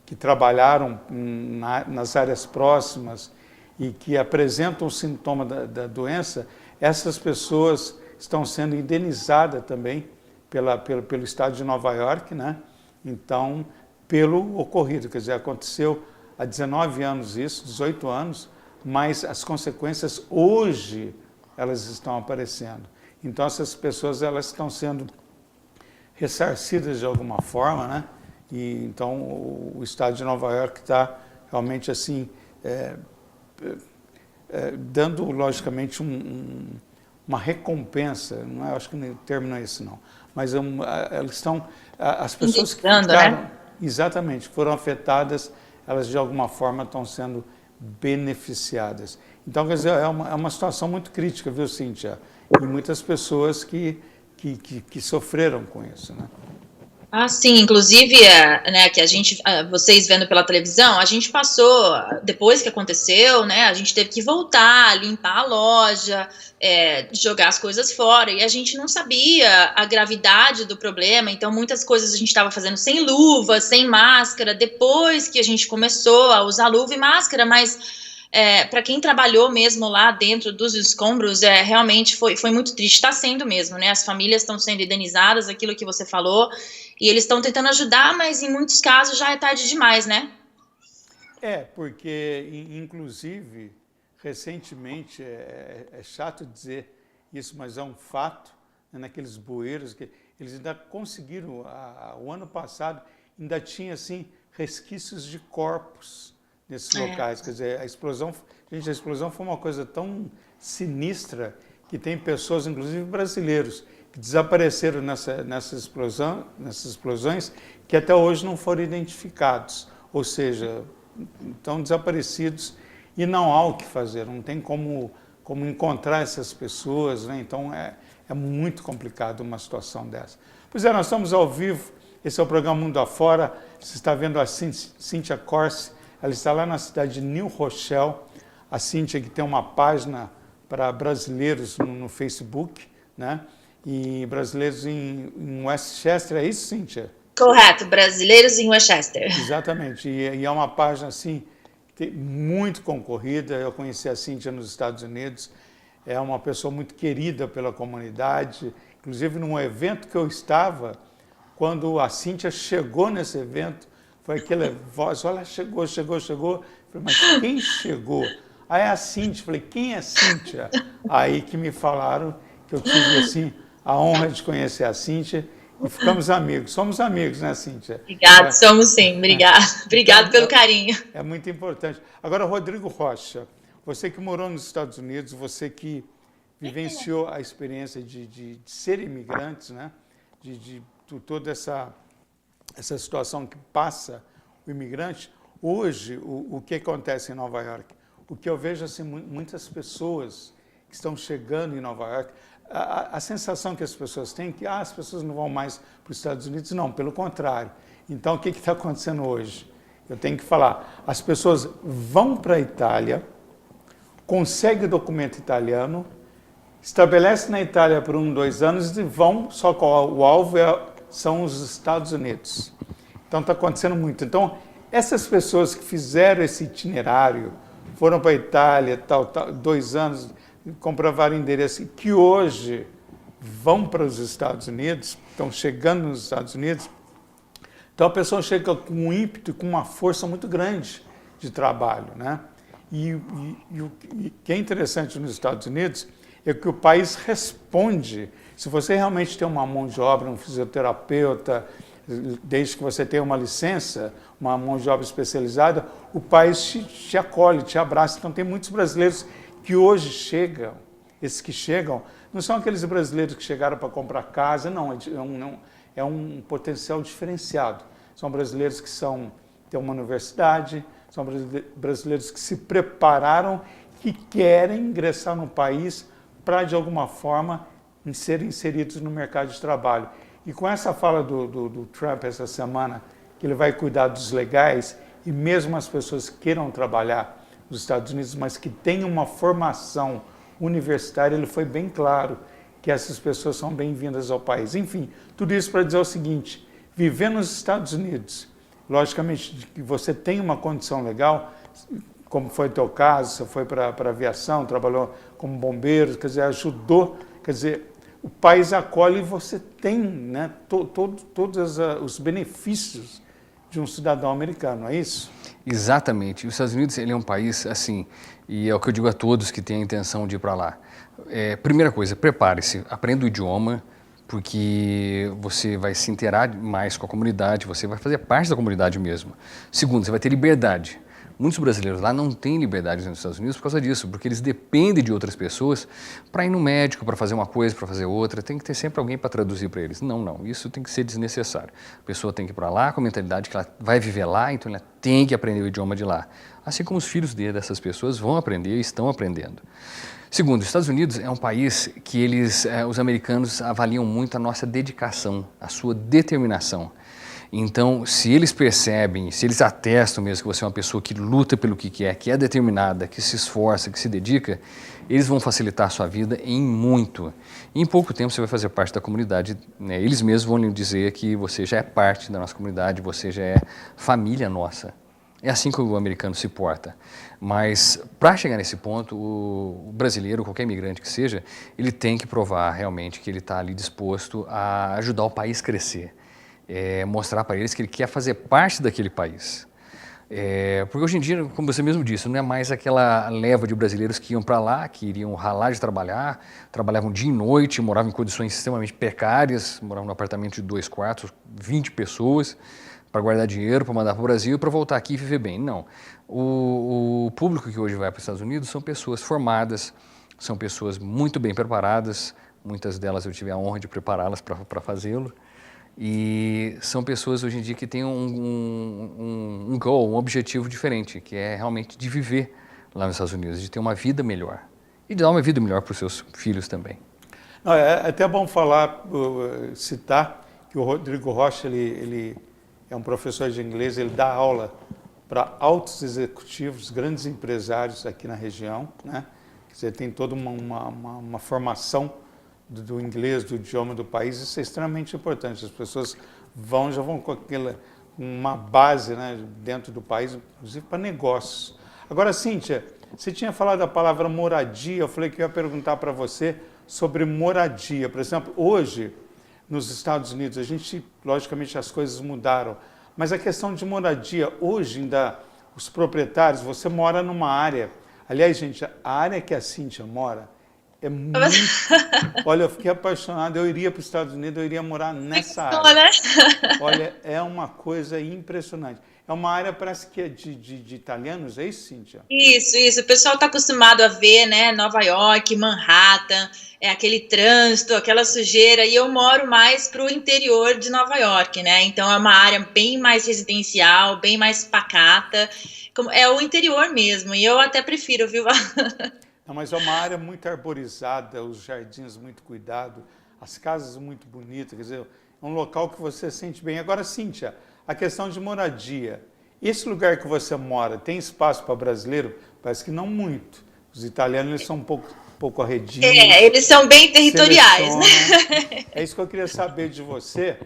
que que trabalharam nas áreas próximas e que apresentam o sintoma da doença, essas pessoas estão sendo indenizadas também pelo estado de Nova York, né? Então, pelo ocorrido, quer dizer, aconteceu há 19 anos isso, 18 anos, mas as consequências hoje elas estão aparecendo. Então, essas pessoas elas estão sendo ressarcidas de alguma forma, né? E então o estado de Nova York está realmente assim dando logicamente uma recompensa, não é, acho que o termo não é esse não, mas elas estão, as pessoas que ficaram, né? exatamente, foram afetadas, elas de alguma forma estão sendo beneficiadas. Então, quer dizer, é uma situação muito crítica, viu, Cíntia? E muitas pessoas que sofreram com isso, né? Ah, sim, inclusive, né, que vocês vendo pela televisão, a gente passou, depois que aconteceu, né, a gente teve que voltar, limpar a loja, jogar as coisas fora, e a gente não sabia a gravidade do problema, então muitas coisas a gente estava fazendo sem luva, sem máscara, depois que a gente começou a usar luva e máscara, mas para quem trabalhou mesmo lá dentro dos escombros, realmente foi muito triste, está sendo mesmo, né, as famílias estão sendo indenizadas, aquilo que você falou, e eles estão tentando ajudar, mas em muitos casos já é tarde demais, né? Porque, inclusive, recentemente, é chato dizer isso, mas é um fato, né, naqueles bueiros, que eles ainda conseguiram, o ano passado, ainda tinha, assim, resquícios de corpos nesses locais. Quer dizer, a explosão foi uma coisa tão sinistra que tem pessoas, inclusive brasileiros, que desapareceram nessas explosões que até hoje não foram identificados, ou seja, estão desaparecidos e não há o que fazer, não tem como encontrar essas pessoas, né? Então é muito complicado uma situação dessa. Pois nós estamos ao vivo, esse é o programa Mundo Afora, você está vendo a Cíntia Corse, ela está lá na cidade de New Rochelle, a Cíntia que tem uma página para brasileiros no Facebook, né? E brasileiros em Westchester, é isso, Cíntia? Correto, brasileiros em Westchester. Exatamente, e é uma página assim, muito concorrida, eu conheci a Cíntia nos Estados Unidos, é uma pessoa muito querida pela comunidade, inclusive num evento que eu estava, quando a Cíntia chegou nesse evento, foi aquela voz, olha, chegou, falei, mas quem chegou? Aí a Cíntia, falei, quem é Cíntia? Aí que me falaram que eu tive assim a honra de conhecer a Cíntia e ficamos amigos. Somos amigos, né, Cíntia? Obrigado, somos sim, obrigado pelo carinho. É muito importante. Agora, Rodrigo Rocha, você que morou nos Estados Unidos, você que vivenciou a experiência de ser imigrante, né? de toda essa situação que passa o imigrante, hoje, o que acontece em Nova York? O que eu vejo, assim, muitas pessoas que estão chegando em Nova York, a sensação que as pessoas têm é que as pessoas não vão mais para os Estados Unidos, não, pelo contrário. Então, o que está acontecendo hoje? Eu tenho que falar, as pessoas vão para a Itália, conseguem o documento italiano, estabelecem na Itália por 1, 2 anos e vão, só que o alvo são os Estados Unidos. Então, está acontecendo muito. Então, essas pessoas que fizeram esse itinerário, foram para a Itália, 2 anos, comprovaram endereço, que hoje vão para os Estados Unidos, estão chegando nos Estados Unidos, então a pessoa chega com um ímpeto e com uma força muito grande de trabalho, né? E o que é interessante nos Estados Unidos é que o país responde. Se você realmente tem uma mão de obra, um fisioterapeuta, desde que você tenha uma licença, uma mão de obra especializada, o país te acolhe, te abraça. Então tem muitos brasileiros que hoje chegam, esses que chegam, não são aqueles brasileiros que chegaram para comprar casa, não, é um potencial diferenciado. São brasileiros que têm uma universidade, são brasileiros que se prepararam, que querem ingressar no país para, de alguma forma, serem inseridos no mercado de trabalho. E com essa fala do Trump essa semana, que ele vai cuidar dos legais, e mesmo as pessoas que queiram trabalhar nos Estados Unidos, mas que tenham uma formação universitária, ele foi bem claro que essas pessoas são bem-vindas ao país. Enfim, tudo isso para dizer o seguinte, viver nos Estados Unidos logicamente, de que você tem uma condição legal, como foi o teu caso, você foi para a aviação, trabalhou como bombeiro, quer dizer, ajudou, quer dizer, o país acolhe e você tem, né, todos os benefícios de um cidadão americano, é isso? Exatamente. Os Estados Unidos, ele é um país assim, e é o que eu digo a todos que têm a intenção de ir para lá. Primeira coisa, prepare-se, aprenda o idioma, porque você vai se inteirar mais com a comunidade, você vai fazer parte da comunidade mesmo. Segundo, você vai ter liberdade. Muitos brasileiros lá não têm liberdade nos Estados Unidos por causa disso, porque eles dependem de outras pessoas para ir no médico, para fazer uma coisa, para fazer outra. Tem que ter sempre alguém para traduzir para eles. Não, isso tem que ser desnecessário. A pessoa tem que ir para lá com a mentalidade que ela vai viver lá, então ela tem que aprender o idioma de lá. Assim como os filhos dessas pessoas vão aprender e estão aprendendo. Segundo, os Estados Unidos é um país que os americanos avaliam muito a nossa dedicação, a sua determinação. Então, se eles percebem, se eles atestam mesmo que você é uma pessoa que luta pelo que quer, que é determinada, que se esforça, que se dedica, eles vão facilitar a sua vida em muito. E em pouco tempo você vai fazer parte da comunidade, né? Eles mesmos vão lhe dizer que você já é parte da nossa comunidade, você já é família nossa. É assim que o americano se porta. Mas, para chegar nesse ponto, o brasileiro, qualquer imigrante que seja, ele tem que provar realmente que ele está ali disposto a ajudar o país a crescer. Mostrar para eles que ele quer fazer parte daquele país. Porque hoje em dia, como você mesmo disse, não é mais aquela leva de brasileiros que iam para lá, que iriam ralar de trabalhar, trabalhavam dia e noite, moravam em condições extremamente precárias, moravam num apartamento de 2 quartos, 20 pessoas, para guardar dinheiro, para mandar para o Brasil e para voltar aqui e viver bem. Não. O público que hoje vai para os Estados Unidos são pessoas formadas, são pessoas muito bem preparadas, muitas delas eu tive a honra de prepará-las para fazê-lo. E são pessoas hoje em dia que têm um goal, um objetivo diferente, que é realmente de viver lá nos Estados Unidos, de ter uma vida melhor. E de dar uma vida melhor para os seus filhos também. Não, é até bom falar, citar que o Rodrigo Rocha, ele é um professor de inglês, ele dá aula para altos executivos, grandes empresários aqui na região, né? Quer dizer, tem toda uma formação do inglês, do idioma do país, isso é extremamente importante. As pessoas já vão com uma base, né, dentro do país, inclusive para negócios. Agora, Cíntia, você tinha falado da palavra moradia, eu falei que eu ia perguntar para você sobre moradia. Por exemplo, hoje, nos Estados Unidos, logicamente, as coisas mudaram, mas a questão de moradia, hoje ainda, os proprietários, você mora numa área, aliás, gente, a área que a Cíntia mora, é muito... Olha, eu fiquei apaixonado, eu iria para os Estados Unidos, eu iria morar nessa área. Né? Olha, é uma coisa impressionante. É uma área, parece que é de italianos, é isso, Cíntia? Isso. O pessoal está acostumado a ver, né, Nova York, Manhattan, aquele trânsito, aquela sujeira, e eu moro mais para o interior de Nova York, né? Então é uma área bem mais residencial, bem mais pacata, é o interior mesmo, e eu até prefiro, viu? Não, mas é uma área muito arborizada, os jardins muito cuidados, as casas muito bonitas, quer dizer, é um local que você sente bem. Agora, Cíntia, a questão de moradia. Esse lugar que você mora, tem espaço para brasileiro? Parece que não muito. Os italianos eles são um pouco arredios. Eles são bem territoriais, né? É isso que eu queria saber de você.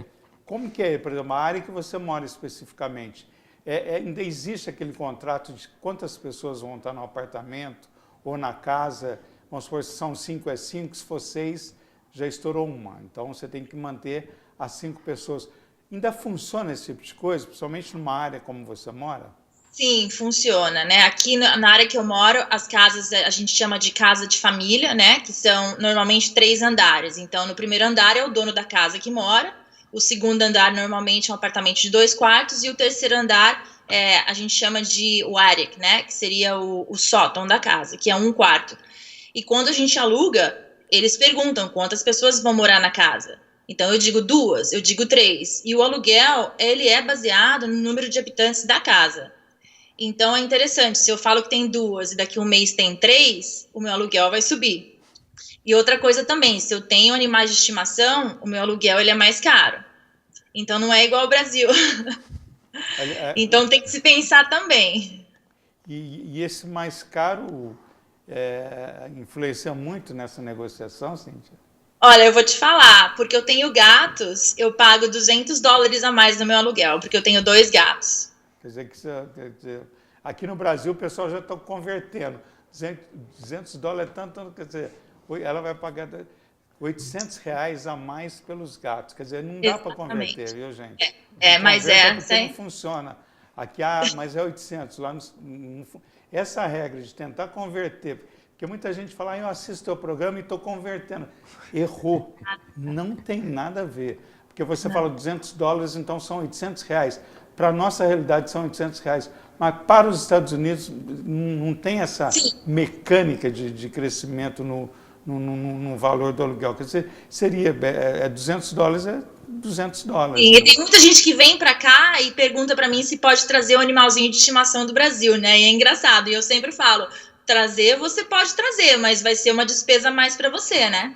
Como que é, por exemplo, a área que você mora especificamente? Ainda existe aquele contrato de quantas pessoas vão estar no apartamento ou na casa? Vamos supor, se são 5 é 5, se for 6, já estourou uma. Então, você tem que manter as 5 pessoas. Ainda funciona esse tipo de coisa, principalmente numa área como você mora? Sim, funciona, né? Aqui na área que eu moro, as casas a gente chama de casa de família, né? Que são normalmente 3 andares. Então, no primeiro andar é o dono da casa que mora, o segundo andar normalmente é um apartamento de 2 quartos e o terceiro andar a gente chama de o attic, né? Que seria o sótão da casa, que é 1 quarto. E quando a gente aluga, eles perguntam quantas pessoas vão morar na casa. Então, eu digo 2, eu digo 3. E o aluguel, ele é baseado no número de habitantes da casa. Então, é interessante, se eu falo que tem 2 e daqui a um mês tem 3, o meu aluguel vai subir. E outra coisa também, se eu tenho animais de estimação, o meu aluguel ele é mais caro. Então, não é igual ao Brasil. Então, tem que se pensar também. E esse mais caro influencia muito nessa negociação, Cíntia? Olha, eu vou te falar, porque eu tenho gatos, eu pago $200 a mais no meu aluguel, porque eu tenho 2 gatos. Quer dizer, quer dizer, aqui no Brasil o pessoal já está convertendo. 200 dólares é tanto, quer dizer, ela vai pagar R$ 800 a mais pelos gatos. Quer dizer, não dá para converter, Exatamente. viu, gente? Não Mas converta é, porque não funciona. Aqui, mas é 800. Lá essa regra de tentar converter, porque muita gente fala, eu assisto o programa e estou convertendo. Errou. Não tem nada a ver. Porque você fala não. $200, então são R$ 800. Para a nossa realidade são R$ 800. Mas para os Estados Unidos não tem essa Sim, mecânica de crescimento no valor do aluguel. Quer dizer, seria $200, é $200. sim. E Né? tem muita gente que vem pra cá e pergunta pra mim se pode trazer o animalzinho de estimação do Brasil, né? E é engraçado. E eu sempre falo, trazer você pode trazer, mas vai ser uma despesa a mais pra você, né?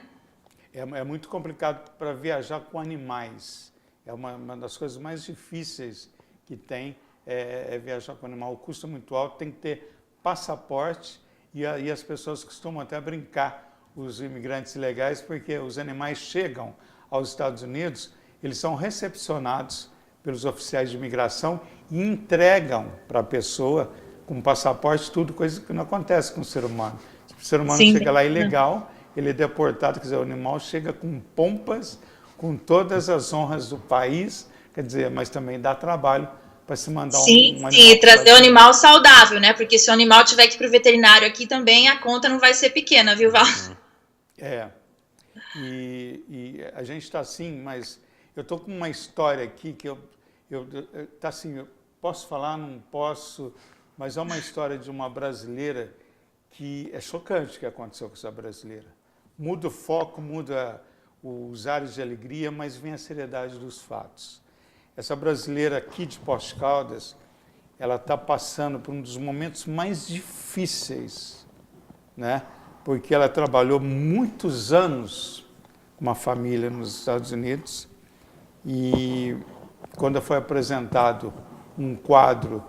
É muito complicado para viajar com animais. É uma das coisas mais difíceis que tem é viajar com animal. O custo é muito alto, tem que ter passaporte e as pessoas costumam até brincar, os imigrantes ilegais, porque os animais chegam aos Estados Unidos, eles são recepcionados pelos oficiais de imigração e entregam para a pessoa com passaporte tudo, coisa que não acontece com o ser humano. O ser humano Sim. chega lá ilegal, ele é deportado, quer dizer, o animal chega com pompas, com todas as honras do país, quer dizer, mas também dá trabalho para se mandar Sim, um sim, animal e para os trazer o Estados Unidos. animal saudável, né? Porque se o animal tiver que ir pro veterinário aqui também, a conta não vai ser pequena, viu, Val? É, e a gente está assim, mas eu estou com uma história aqui que tá assim, eu posso falar, não posso, mas é uma história de uma brasileira que é chocante o que aconteceu com essa brasileira. Muda o foco, muda os ares de alegria, mas vem a seriedade dos fatos. Essa brasileira aqui de Poços de Caldas, ela está passando por um dos momentos mais difíceis, né? Porque ela trabalhou muitos anos com uma família nos Estados Unidos e quando foi apresentado um quadro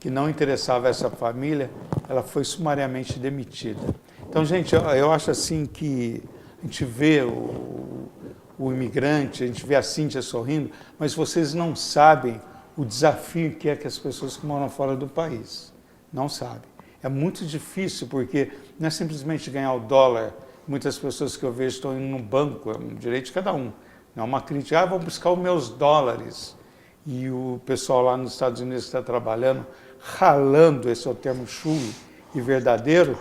que não interessava essa família, ela foi sumariamente demitida. Então, gente, eu acho assim que a gente vê o imigrante, a gente vê a Cíntia sorrindo, mas vocês não sabem o desafio que é que as pessoas que moram fora do país. Não sabem. É muito difícil, porque não é simplesmente ganhar o dólar. Muitas pessoas que eu vejo estão indo no banco, é um direito de cada um. Não é uma crítica, vou buscar os meus dólares. E o pessoal lá nos Estados Unidos está trabalhando, ralando, esse é o termo chulo e verdadeiro,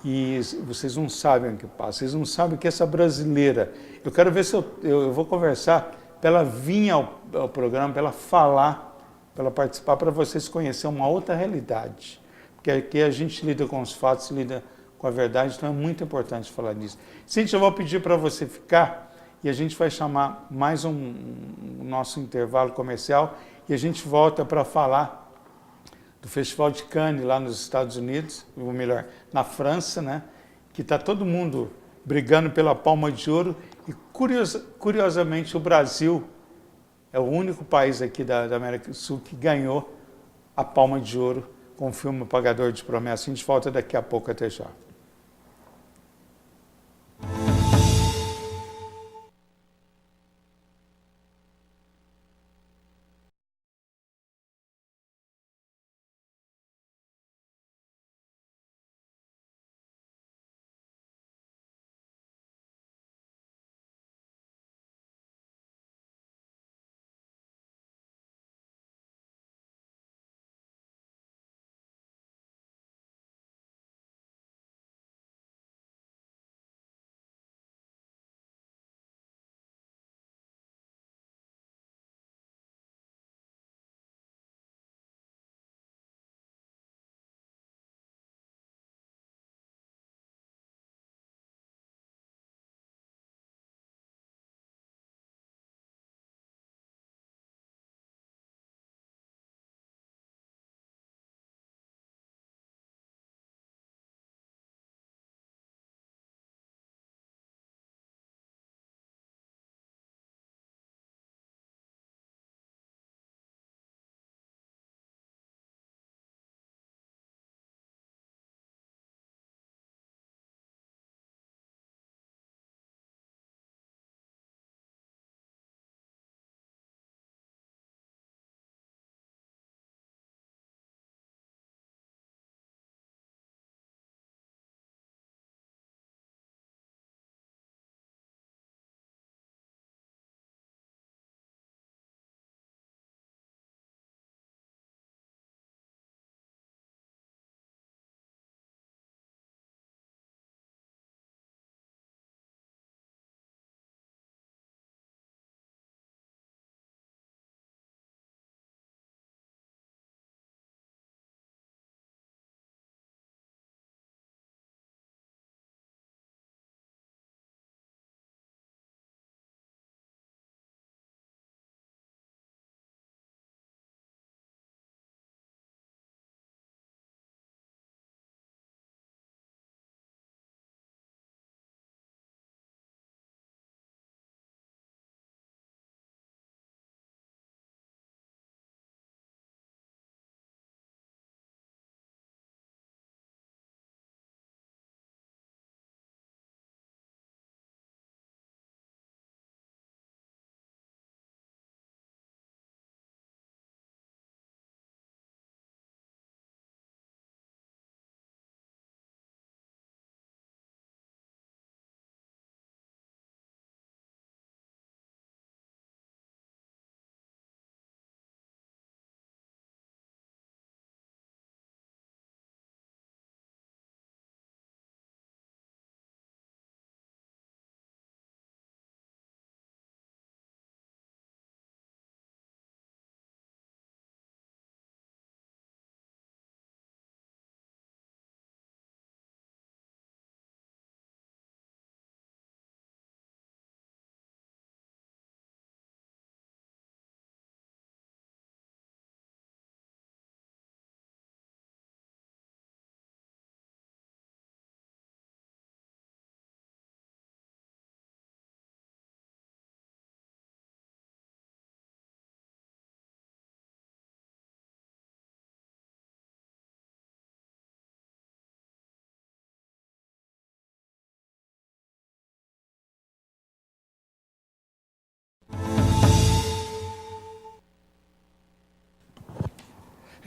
e vocês não sabem o que passa, vocês não sabem o que é essa brasileira. Eu quero ver se eu vou conversar para ela vir ao programa, para ela falar, para ela participar, para vocês conhecerem uma outra realidade. Porque aqui a gente lida com os fatos, lida com a verdade, então é muito importante falar disso. Cíntia, eu vou pedir para você ficar e a gente vai chamar mais um nosso intervalo comercial e a gente volta para falar do Festival de Cannes lá nos Estados Unidos, ou melhor, na França, né? Que está todo mundo brigando pela Palma de Ouro e curiosamente o Brasil é o único país aqui da América do Sul que ganhou a Palma de Ouro com o filme Pagador de Promessas. A gente volta daqui a pouco, até já.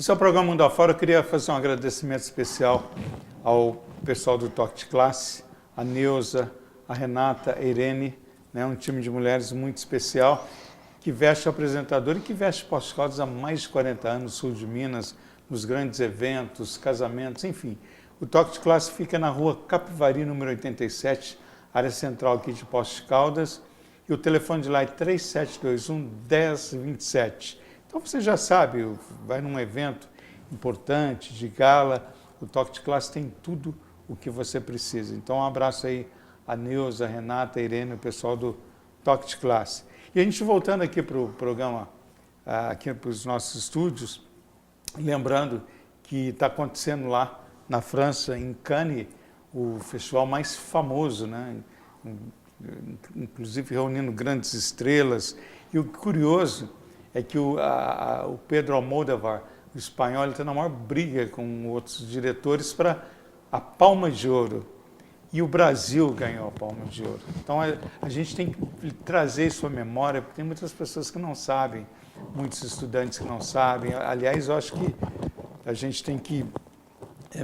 Esse é o programa Mundo Afora. Eu queria fazer um agradecimento especial ao pessoal do Toque de Classe, a Neuza, a Renata, a Irene, né, um time de mulheres muito especial, que veste o apresentador e que veste Poços de Caldas há mais de 40 anos, no sul de Minas, nos grandes eventos, casamentos, enfim. O Toque de Classe fica na rua Capivari, número 87, área central aqui de Poços de Caldas, e o telefone de lá é 3721-1027. Então você já sabe, vai num evento importante, de gala, o Toque de Classe tem tudo o que você precisa. Então um abraço aí a Neuza, a Renata, a Irene, o pessoal do Toque de Classe. E a gente voltando aqui para o programa, aqui para os nossos estúdios, lembrando que está acontecendo lá na França, em Cannes, o festival mais famoso, né? Inclusive reunindo grandes estrelas. E o curioso é que o Pedro Almodóvar, o espanhol, está na maior briga com outros diretores para a Palma de Ouro. E o Brasil ganhou a Palma de Ouro. Então a gente tem que trazer isso à memória, porque tem muitas pessoas que não sabem, muitos estudantes que não sabem. Aliás, eu acho que a gente tem que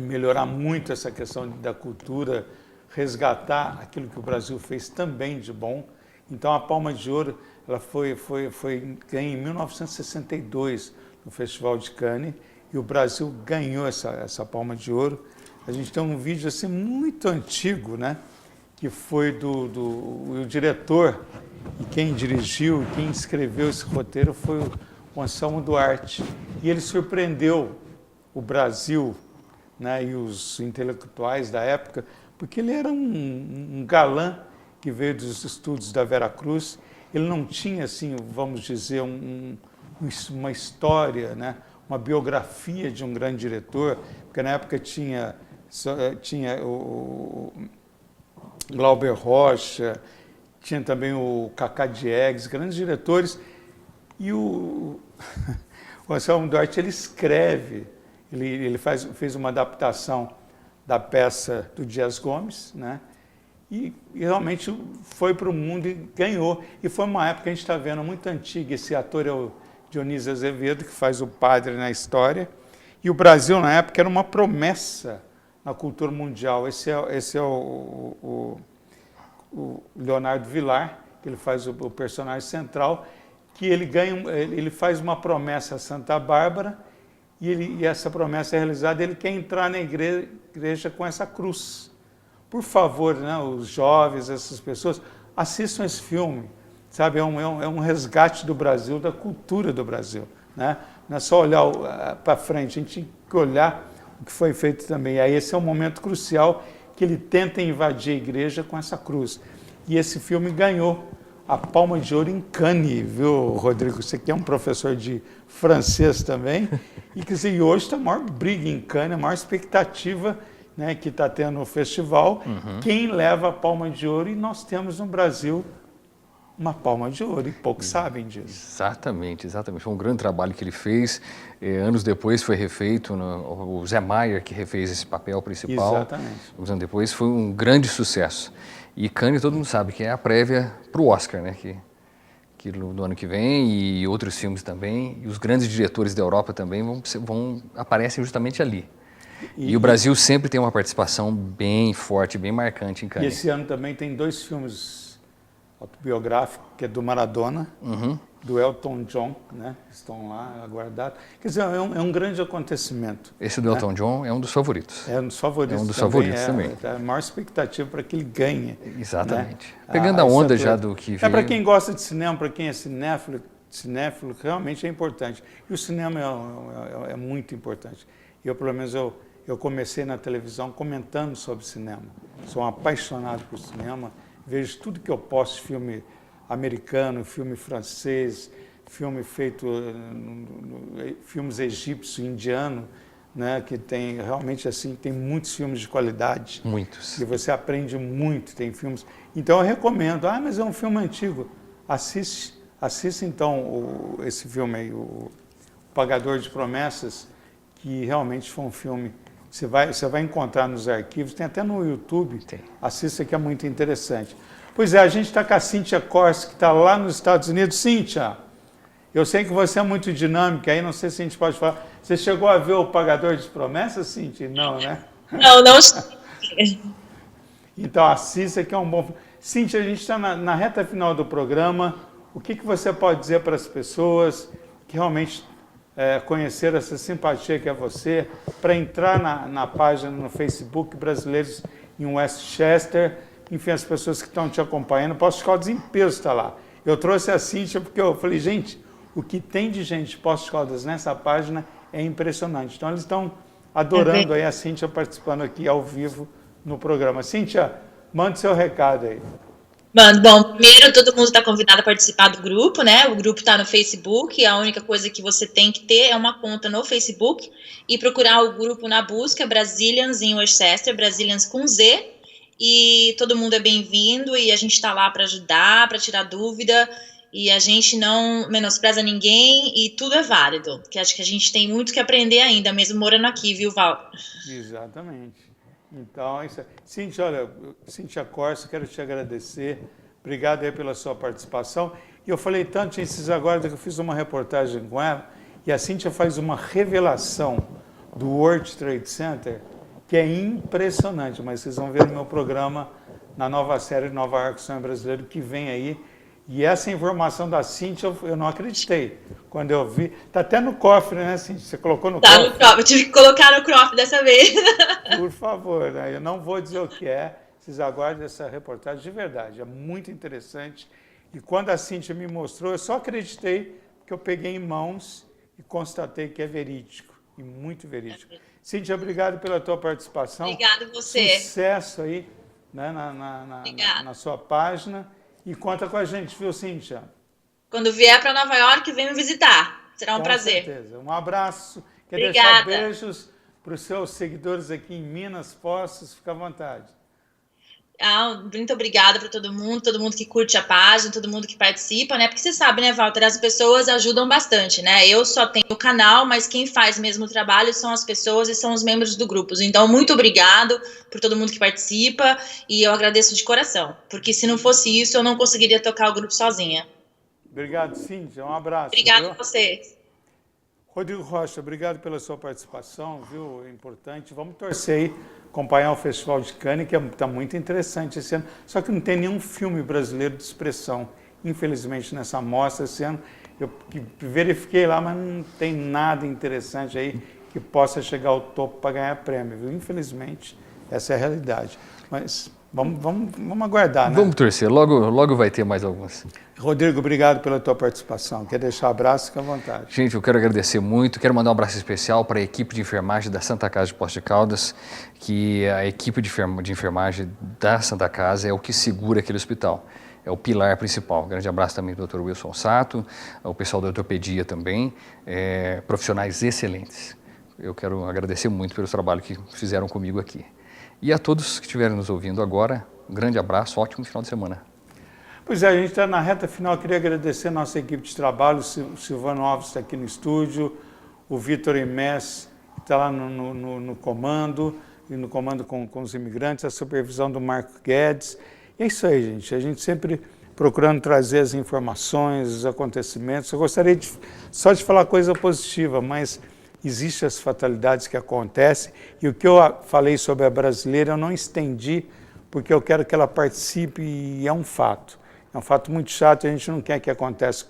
melhorar muito essa questão da cultura, resgatar aquilo que o Brasil fez também de bom. Então a Palma de Ouro ela foi ganha em 1962 no Festival de Cannes, e o Brasil ganhou essa Palma de Ouro. A gente tem um vídeo assim muito antigo, né? Que foi o diretor, e quem dirigiu, quem escreveu esse roteiro foi o Anselmo Duarte. E ele surpreendeu o Brasil, né, e os intelectuais da época, porque ele era um galã que veio dos estudos da Veracruz. Ele não tinha, assim, vamos dizer, uma história, né, uma biografia de um grande diretor, porque na época tinha o Glauber Rocha, tinha também o Cacá Diegues, grandes diretores, e o Anselmo Duarte, ele escreve, ele fez uma adaptação da peça do Dias Gomes, né? E realmente foi para o mundo e ganhou. E foi uma época que a gente está vendo muito antiga. Esse ator é o Dionísio Azevedo, que faz o padre na história. E o Brasil, na época, era uma promessa na cultura mundial. Esse é o Leonardo Vilar, que ele faz o personagem central, que ele faz uma promessa a Santa Bárbara, e essa promessa é realizada, ele quer entrar na igreja com essa cruz. Por favor, né, os jovens, essas pessoas, assistam esse filme, sabe? É um resgate do Brasil, da cultura do Brasil, né? Não é só olhar para frente, a gente tem que olhar o que foi feito também. E aí esse é um momento crucial que ele tenta invadir a igreja com essa cruz. E esse filme ganhou a Palma de Ouro em Cannes, viu, Rodrigo? Você que é um professor de francês também, e hoje está a maior briga em Cannes, a maior expectativa, né, que está tendo no festival, quem leva a Palma de Ouro, e nós temos no Brasil uma Palma de Ouro, e poucos sabem disso. Exatamente. Foi um grande trabalho que ele fez. Anos depois foi refeito, o Zé Maier que refez esse papel principal. Exatamente. Uns anos depois foi um grande sucesso. E Cannes, todo mundo sabe que é a prévia para o Oscar, né? Que no ano que vem, e outros filmes também, e os grandes diretores da Europa também aparecem justamente ali. E o Brasil sempre tem uma participação bem forte, bem marcante em Cannes. E esse ano também tem 2 filmes autobiográficos, que é do Maradona, do Elton John, né? Estão lá aguardados. Quer dizer, é um grande acontecimento. Esse do Elton John é um dos favoritos. É um dos favoritos. É um dos favoritos também. É a maior expectativa para que ele ganhe. Exatamente. Né? Pegando a onda já do que veio... para quem gosta de cinema, para quem é cinéfilo, realmente é importante. E o cinema é muito importante. Eu, pelo menos, eu comecei na televisão comentando sobre cinema. Sou um apaixonado por cinema. Vejo tudo que eu posso, filme americano, filme francês, filme feito, filmes egípcio, indiano, né, que tem realmente assim, tem muitos filmes de qualidade. Muitos. E você aprende muito, tem filmes. Então eu recomendo. Mas é um filme antigo. Assiste então esse filme aí, o Pagador de Promessas, que realmente foi um filme. Você vai encontrar nos arquivos, tem até no YouTube. Tem. Assista, que é muito interessante. Pois é, a gente está com a Cíntia Corsi, que está lá nos Estados Unidos. Cíntia, Eu sei que você é muito dinâmica, aí não sei se a gente pode falar. Você chegou a ver o Pagador de Promessas, Cíntia? Não, né? Não, não. Então assista, que é um bom... Cíntia, a gente está na reta final do programa. O que você pode dizer para as pessoas que realmente conheceram essa simpatia que é você, para entrar na página no Facebook Brasileiros em Westchester, enfim, as pessoas que estão te acompanhando, Poços de Caldas em peso está lá. Eu trouxe a Cíntia porque eu falei, gente, o que tem de gente de Poços de Caldas nessa página é impressionante. Então eles estão adorando aí a Cíntia participando aqui ao vivo no programa. Cíntia, mande seu recado aí. Mano, bom, primeiro todo mundo está convidado a participar do grupo, né? O grupo está no Facebook, a única coisa que você tem que ter é uma conta no Facebook e procurar o grupo na busca Brazilians em Westchester, Brazilians com Z, e todo mundo é bem-vindo e a gente está lá para ajudar, para tirar dúvida, e a gente não menospreza ninguém e tudo é válido, que acho que a gente tem muito que aprender ainda, mesmo morando aqui, viu, Val? Exatamente. Então, isso é... Cíntia, olha, Cíntia Corsa, quero te agradecer. Obrigado aí pela sua participação. E eu falei tanto em Cis agora que eu fiz uma reportagem com ela e a Cíntia faz uma revelação do World Trade Center que é impressionante, mas vocês vão ver no meu programa, na nova série Nova York Sonho Brasileiro, que vem aí. E essa informação da Cíntia, eu não acreditei. Quando eu vi, tá até no cofre, né, Cíntia? Você colocou no cofre? Tá no crop, eu tive que colocar no crop dessa vez. Por favor, né? Eu não vou dizer o que é, vocês aguardem essa reportagem de verdade, é muito interessante. E quando a Cíntia me mostrou, eu só acreditei que eu peguei em mãos e constatei que é verídico, e muito verídico. Cíntia, obrigado pela tua participação. Obrigado você. Sucesso aí, né, na sua página. E conta com a gente, viu, Cíntia? Quando vier para Nova York, vem me visitar. Será um prazer. Com certeza. Um abraço. Quer Obrigada. deixar beijos para os seus seguidores aqui em Minas, Poços, fica à vontade. Muito obrigada para todo mundo que curte a página, todo mundo que participa, né? Porque você sabe, né, Walter, as pessoas ajudam bastante, né? Eu só tenho o canal, mas quem faz mesmo o trabalho são as pessoas e são os membros do grupo. Então, muito obrigado por todo mundo que participa e eu agradeço de coração, porque se não fosse isso, eu não conseguiria tocar o grupo sozinha. Obrigado, Cíntia. Um abraço. Obrigada a vocês. Rodrigo Rocha, obrigado pela sua participação, viu? É importante. Vamos torcer aí, acompanhar o Festival de Cannes, que está muito interessante esse ano. Só que não tem nenhum filme brasileiro de expressão, infelizmente, nessa mostra esse ano. Eu verifiquei lá, mas não tem nada interessante aí que possa chegar ao topo para ganhar prêmio, viu? Infelizmente, essa é a realidade. Mas vamos aguardar, né? Vamos torcer, logo vai ter mais alguns. Rodrigo, obrigado pela tua participação. Quer deixar abraço? Fica à vontade. Gente, eu quero agradecer muito, quero mandar um abraço especial para a equipe de enfermagem da Santa Casa de Poços de Caldas, que a equipe de enfermagem da Santa Casa é o que segura aquele hospital, é o pilar principal. Um grande abraço também do Dr. Wilson Sato, ao pessoal da ortopedia também, profissionais excelentes. Eu quero agradecer muito pelo trabalho que fizeram comigo aqui. E a todos que estiverem nos ouvindo agora, um grande abraço, ótimo final de semana. Pois é, a gente está na reta final. Eu queria agradecer a nossa equipe de trabalho, o Silvano Alves está aqui no estúdio, o Vitor Imés está lá no comando, e no comando com os imigrantes, a supervisão do Marco Guedes. E é isso aí, gente. A gente sempre procurando trazer as informações, os acontecimentos. Eu gostaria só de falar coisa positiva, mas existem as fatalidades que acontecem. E o que eu falei sobre a brasileira eu não estendi, porque eu quero que ela participe e é um fato. É um fato muito chato, a gente não quer que aconteça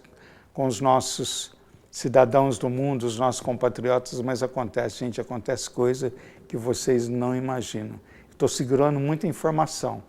com os nossos cidadãos do mundo, os nossos compatriotas, mas acontece, gente, acontece coisa que vocês não imaginam. Estou segurando muita informação,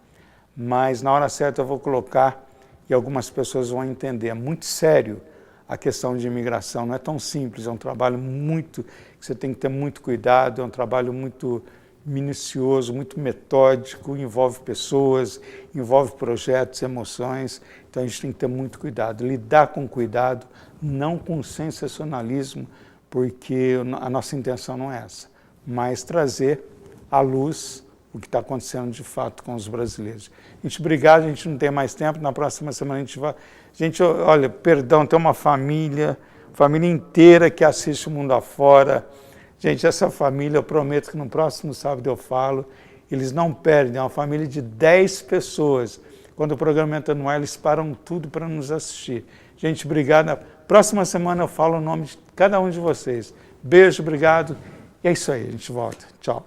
mas na hora certa eu vou colocar e algumas pessoas vão entender. É muito sério a questão de imigração, não é tão simples, é um trabalho muito, que você tem que ter muito cuidado, é um trabalho muito minucioso, muito metódico, envolve pessoas, envolve projetos, emoções, então a gente tem que ter muito cuidado, lidar com cuidado, não com sensacionalismo, porque a nossa intenção não é essa, mas trazer à luz o que está acontecendo de fato com os brasileiros. Gente, obrigado, a gente não tem mais tempo, na próxima semana a gente vai... Gente, olha, perdão, tem uma família inteira que assiste o Mundo Afora. Gente, essa família, eu prometo que no próximo sábado eu falo, eles não perdem, é uma família de 10 pessoas. Quando o programa entra no ar, eles param tudo para nos assistir. Gente, obrigado. Próxima semana eu falo o nome de cada um de vocês. Beijo, obrigado. E é isso aí, a gente volta. Tchau.